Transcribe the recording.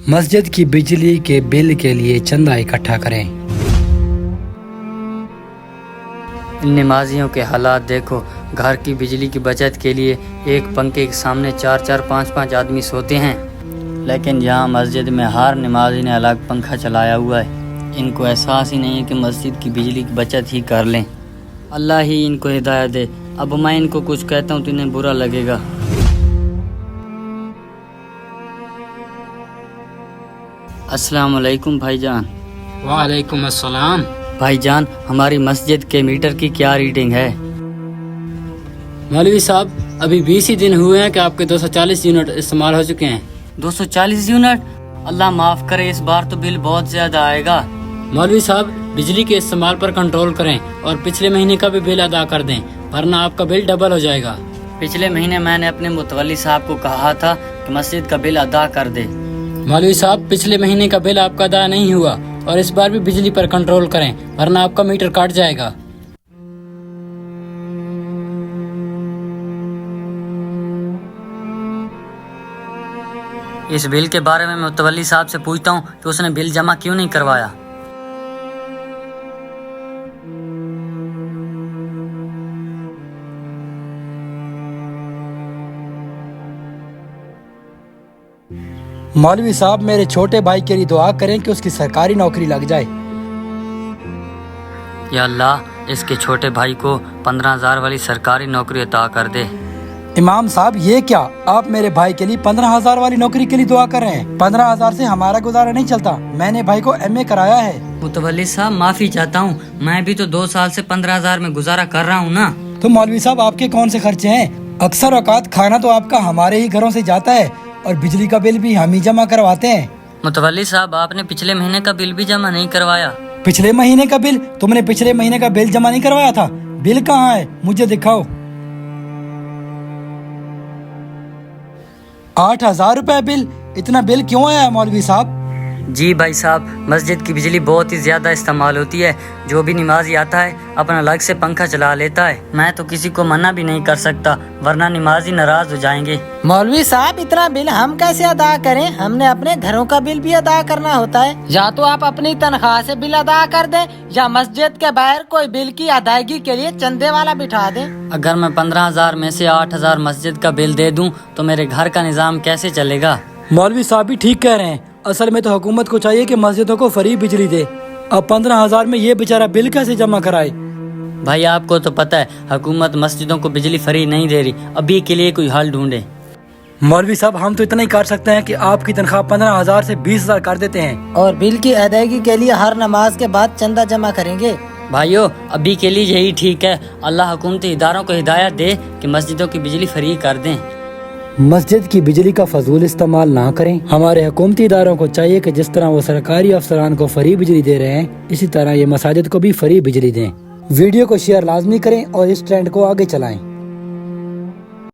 مسجد کی بجلی کے بل کے لیے چندہ اکٹھا کریں۔ ان نمازیوں کے حالات دیکھو، گھر کی بجلی کی بچت کے لیے ایک پنکھے کے سامنے 4-5 آدمی سوتے ہیں، لیکن یہاں مسجد میں ہر نمازی نے الگ پنکھا چلایا ہوا ہے۔ ان کو احساس ہی نہیں ہے کہ مسجد کی بجلی کی بچت ہی کر لیں۔ اللہ ہی ان کو ہدایت دے۔ اب میں ان کو کچھ کہتا ہوں تو انہیں برا لگے گا۔ السلام علیکم بھائی جان۔ وعلیکم السلام۔ بھائی جان، ہماری مسجد کے میٹر کی کیا ریڈنگ ہے؟ مولوی صاحب، ابھی 20 ہی دن ہوئے ہیں کہ آپ کے 240 یونٹ استعمال ہو چکے ہیں۔ 240 یونٹ؟ اللہ معاف کرے، اس بار تو بل بہت زیادہ آئے گا۔ مولوی صاحب، بجلی کے استعمال پر کنٹرول کریں اور پچھلے مہینے کا بھی بل ادا کر دیں، ورنہ آپ کا بل ڈبل ہو جائے گا۔ پچھلے مہینے میں نے اپنے متولی صاحب کو کہا تھا کہ مسجد کا بل ادا کر دے۔ مولوی صاحب، پچھلے مہینے کا بل آپ کا ادا نہیں ہوا، اور اس بار بھی بجلی پر کنٹرول کریں، ورنہ آپ کا میٹر کاٹ جائے گا۔ اس بل کے بارے میں متولی صاحب سے پوچھتا ہوں کہ اس نے بل جمع کیوں نہیں کروایا۔ مولوی صاحب، میرے چھوٹے بھائی کے لیے دعا کریں کہ اس کی سرکاری نوکری لگ جائے۔ یا اللہ، اس کے چھوٹے بھائی کو 15,000 والی سرکاری نوکری عطا کر دے۔ امام صاحب، یہ کیا؟ آپ میرے بھائی کے لیے 15,000 والی نوکری کے لیے دعا کر رہے ہیں؟ 15,000 سے ہمارا گزارا نہیں چلتا۔ میں نے بھائی کو ایم اے کرایا ہے۔ متولی صاحب، معافی چاہتا ہوں، میں بھی تو 2 سال سے 15,000 میں گزارا کر رہا ہوں نا۔ تو مولوی صاحب، آپ کے کون سے خرچے ہیں؟ اکثر اوقات کھانا تو آپ کا ہمارے ہی گھروں سے جاتا ہے، اور بجلی کا بل بھی ہم ہی جمع کرواتے ہیں۔ متولی صاحب، آپ نے پچھلے مہینے کا بل بھی جمع نہیں کروایا۔ پچھلے مہینے کا بل؟ تم نے پچھلے مہینے کا بل جمع نہیں کروایا تھا؟ بل کہاں ہے؟ مجھے دکھاؤ۔ 8,000 روپے بل؟ اتنا بل کیوں آیا مولوی صاحب؟ جی بھائی صاحب، مسجد کی بجلی بہت ہی زیادہ استعمال ہوتی ہے۔ جو بھی نمازی آتا ہے اپنا الگ سے پنکھا چلا لیتا ہے۔ میں تو کسی کو منع بھی نہیں کر سکتا، ورنہ نمازی ناراض ہو جائیں گے۔ مولوی صاحب، اتنا بل ہم کیسے ادا کریں؟ ہم نے اپنے گھروں کا بل بھی ادا کرنا ہوتا ہے۔ یا تو آپ اپنی تنخواہ سے بل ادا کر دیں، یا مسجد کے باہر کوئی بل کی ادائیگی کے لیے چندے والا بٹھا دیں۔ اگر میں 15,000 میں سے 8,000 مسجد کا بل دے دوں تو میرے گھر کا نظام کیسے چلے گا؟ مولوی صاحب بھی ٹھیک کہہ رہے ہیں۔ اصل میں تو حکومت کو چاہیے کہ مسجدوں کو فری بجلی دے۔ اب 15,000 میں یہ بیچارہ بل کیسے جمع کرائے؟ بھائی، آپ کو تو پتہ ہے حکومت مسجدوں کو بجلی فری نہیں دے رہی۔ ابھی کے لیے کوئی حل ڈھونڈے۔ مولوی صاحب، ہم تو اتنا ہی کر سکتے ہیں کہ آپ کی تنخواہ 15,000 سے 20,000 کر دیتے ہیں، اور بل کی ادائیگی کے لیے ہر نماز کے بعد چندہ جمع کریں گے۔ بھائیو، ابھی کے لیے یہی ٹھیک ہے۔ اللہ حکومتی اداروں کو ہدایت دے کہ مسجدوں کی بجلی فری کر دیں۔ مسجد کی بجلی کا فضول استعمال نہ کریں۔ ہمارے حکومتی اداروں کو چاہیے کہ جس طرح وہ سرکاری افسران کو فری بجلی دے رہے ہیں، اسی طرح یہ مساجد کو بھی فری بجلی دیں۔ ویڈیو کو شیئر لازمی کریں اور اس ٹرینڈ کو آگے چلائیں۔